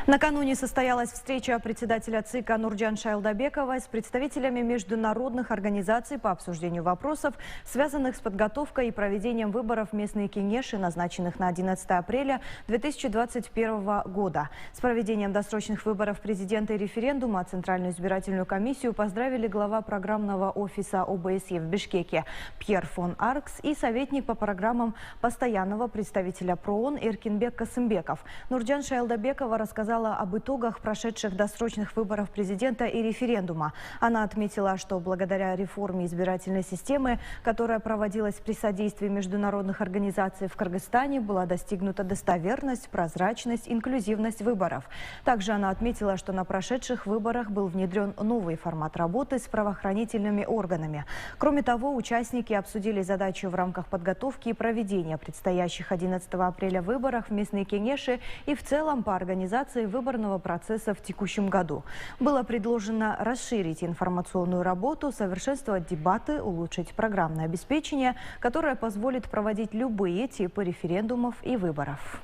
Накануне состоялась встреча председателя ЦИКа Нурджан Шайлдабекова с представителями международных организаций по обсуждению вопросов, связанных с подготовкой и проведением выборов в местные кенеши, назначенных на 11 апреля 2021 года. С проведением досрочных выборов президента и референдума Центральную избирательную комиссию поздравили глава программного офиса ОБСЕ в Бишкеке Пьер фон Аркс и советник по программам постоянного представителя ПРООН Эркинбек Касымбеков. Нурджан Шайлдабекова рассказала об итогах прошедших досрочных выборов президента и референдума. Она отметила, что благодаря реформе избирательной системы, которая проводилась при содействии международных организаций в Кыргызстане, была достигнута достоверность, прозрачность, инклюзивность выборов. Также она отметила, что на прошедших выборах был внедрен новый формат работы с правоохранительными органами. Кроме того, участники обсудили задачи в рамках подготовки и проведения предстоящих 11 апреля выборов в местные кенеши и в целом по организации выборного процесса в текущем году. Было предложено расширить информационную работу, совершенствовать дебаты, улучшить программное обеспечение, которое позволит проводить любые типы референдумов и выборов.